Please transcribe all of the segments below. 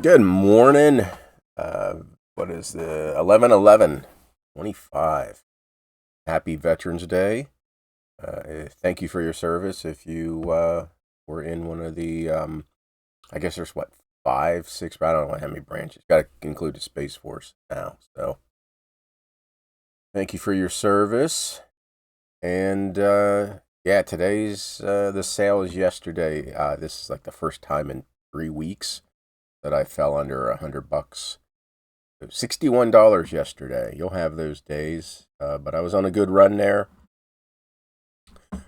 Good morning. What is the 11/11/25? Happy Veterans Day. Thank you for your service. If you were in one of the, I guess there's what, five, six, I don't know how many branches. Got to include the Space Force now. So thank you for your service. And yeah, today's, the sale is yesterday. This is like the first time in 3 weeks that I fell under $100. $61 yesterday. You'll have those days, but I was on a good run there,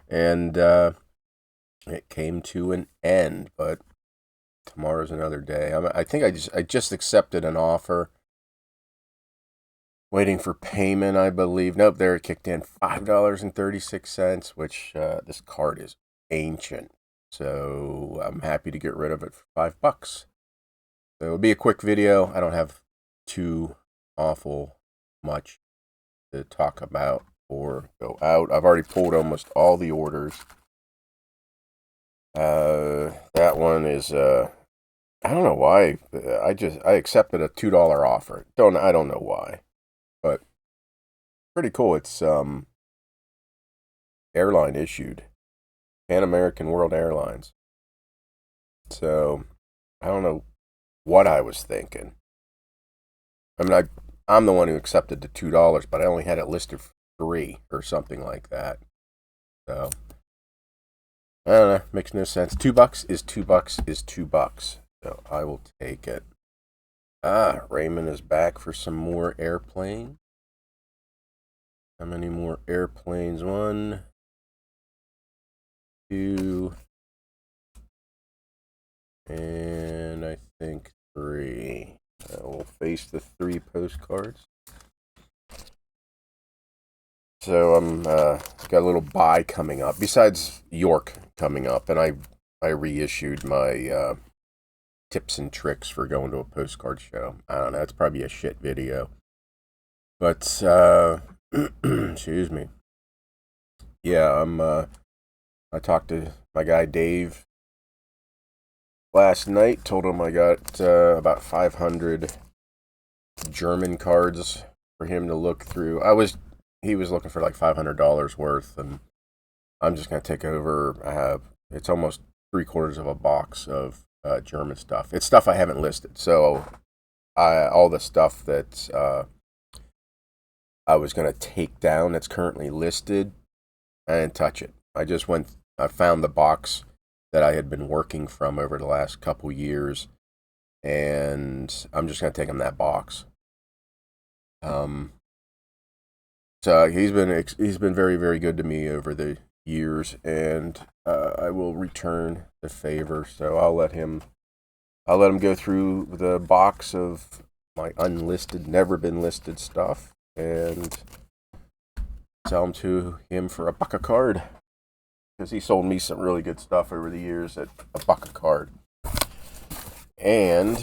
and it came to an end. But tomorrow's another day. I think I just accepted an offer, waiting for payment. I believe. Nope, there it kicked in $5.36, which this card is ancient, so I'm happy to get rid of it for $5. So it'll be a quick video. I don't have too awful much to talk about or go out. I've already pulled almost all the orders. That one is I don't know why. I accepted a $2 offer. I don't know why, but pretty cool. It's airline issued, Pan American World Airlines. So I don't know what I was thinking. I mean, I'm the one who accepted the $2, but I only had it listed for $3 or something like that. So I don't know. Makes no sense. $2 is $2 is $2. So I will take it. Raymond is back for some more airplane. How many more airplanes? 1, 2, and I think 3. We'll face the 3 postcards. So I'm got a little buy coming up. Besides York coming up, and I reissued my tips and tricks for going to a postcard show. I don't know. It's probably a shit video, but excuse me. Yeah, I talked to my guy Dave last night. Told him I got about 500 German cards for him to look through. He was looking for like $500 worth, and I'm just gonna take over. It's almost 3/4 of a box of German stuff. It's stuff I haven't listed, so all the stuff that I was gonna take down that's currently listed, I didn't touch it. I found the box that I had been working from over the last couple years, and I'm just gonna take him that box. So he's been very, very good to me over the years, and I will return the favor. So I'll let him go through the box of my unlisted, never been listed stuff, and sell them to him for $1 a card, because he sold me some really good stuff over the years at $1 a card. And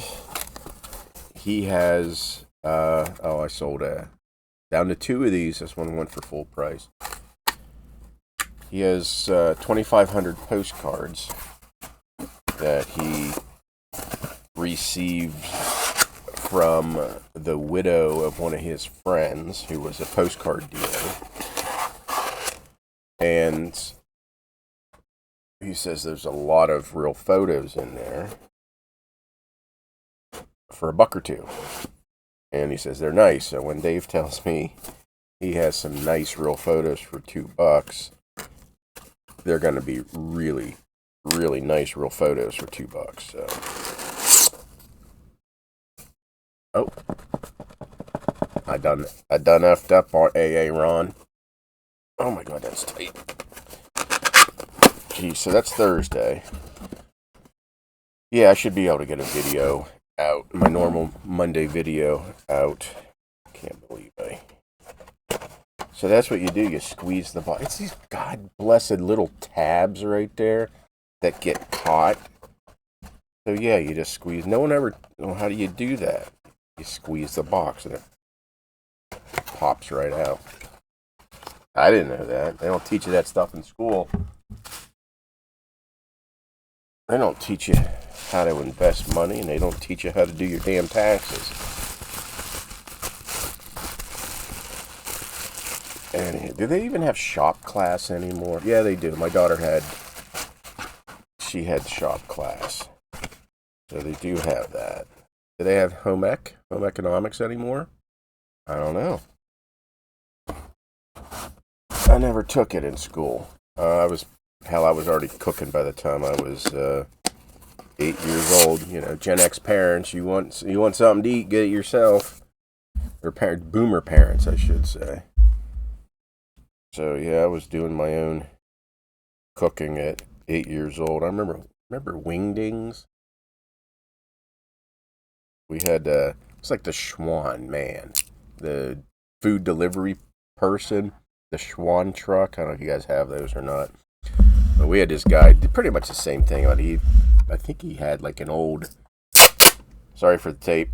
he has I sold down to 2 of these. This one went for full price. He has 2,500 postcards that he received from the widow of one of his friends who was a postcard dealer. And he says there's a lot of real photos in there for $1 or $2. And he says they're nice. So when Dave tells me he has some nice real photos for $2, they're going to be really, really nice real photos for $2. So, oh, I done effed up on AA Ron. Oh my God, that's tight. Geez, so that's Thursday. Yeah, I should be able to get a video out, my normal Monday video out. Can't believe So that's what you do. You squeeze the box. It's these God blessed little tabs right there that get caught. So yeah, you just squeeze. No one ever. How do you do that? You squeeze the box and it pops right out. I didn't know that. They don't teach you that stuff in school. They don't teach you how to invest money, and they don't teach you how to do your damn taxes. And do they even have shop class anymore? Yeah, they do. My daughter had shop class. So they do have that. Do they have home economics anymore? I don't know. I never took it in school. I was already cooking by the time I was 8 years old. You know, Gen X parents, you want something to eat, get it yourself. Or boomer parents, I should say. So yeah, I was doing my own cooking at 8 years old. I remember wingdings. We had it's like the Schwan, man, the food delivery person, the Schwan truck. I don't know if you guys have those or not. But we had this guy, did pretty much the same thing. But I think he had like an old. Sorry for the tape.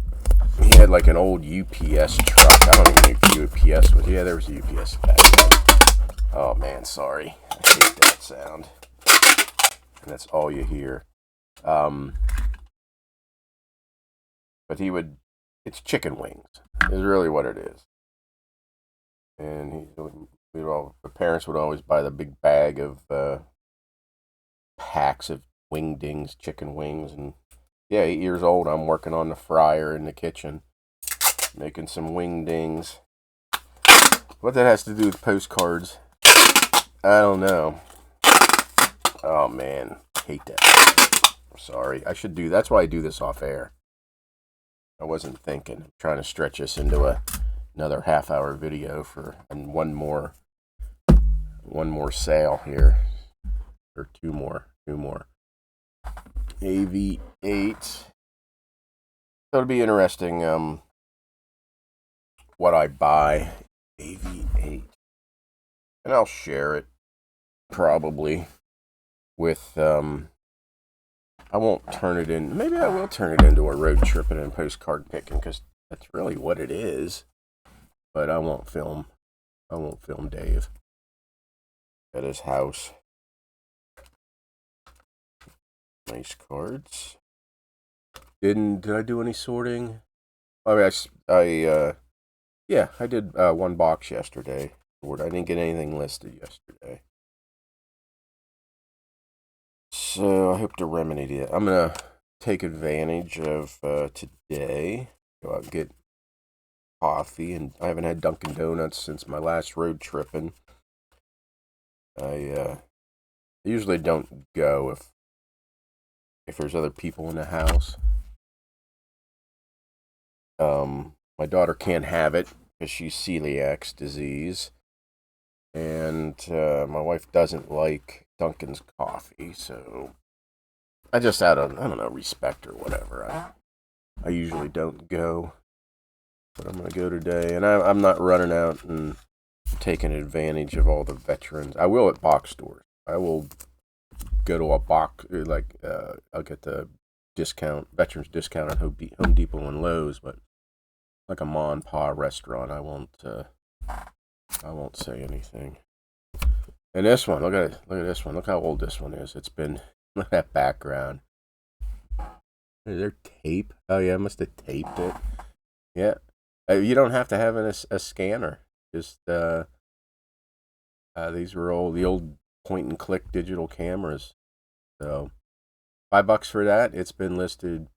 He had like an old UPS truck. I don't even know if UPS was. Yeah, there was a UPS back then. Oh man, sorry. I hate that sound. And that's all you hear. But it's chicken wings, is really what it is. And the parents would always buy the big bag of packs of wingdings, chicken wings. And yeah, 8 years old, I'm working on the fryer in the kitchen, making some wingdings. What that has to do with postcards, I don't know. Oh man, hate that. I'm sorry. That's why I do this off air. I wasn't thinking. I'm trying to stretch this into another half-hour video and one more sale here, or two more. AV8. So it'll be interesting. What I buy, AV8, and I'll share it probably with I won't turn it in. Maybe I will turn it into a road tripping and postcard picking, because that's really what it is. But I won't film Dave at his house. Nice cards. Did I do any sorting? I mean, I did one box yesterday. I didn't get anything listed yesterday. So I hope to remedy it. I'm going to take advantage of today. Go out and get coffee. And I haven't had Dunkin' Donuts since my last road tripping. I usually don't go if there's other people in the house. My daughter can't have it because she's celiac disease. And my wife doesn't like Dunkin's coffee, so I just out of, I don't know, respect or whatever. I usually don't go, but I'm going to go today. And I'm not running out and taking advantage of all the veterans. I will at box stores. I will go to a box, like, I'll get the veterans discount at Home Depot and Lowe's, but like a Ma and Pa restaurant, I won't say anything. And this one, look at this one. Look how old this one is. It's been, look at that background. Is there tape? Oh yeah, I must have taped it. Yeah. You don't have to have a scanner. Just, these were the old point and click digital cameras. So, $5 for that. It's been listed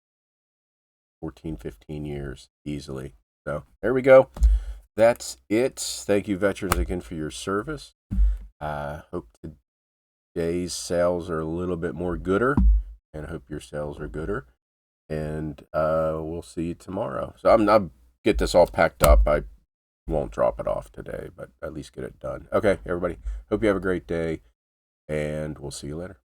14, 15 years easily. So, there we go. That's it. Thank you, veterans, again for your service. Hope today's sales are a little bit more gooder, and I hope your sales are gooder. And we'll see you tomorrow. So I'll get this all packed up. I won't drop it off today, but at least get it done. Okay, everybody. Hope you have a great day, and we'll see you later.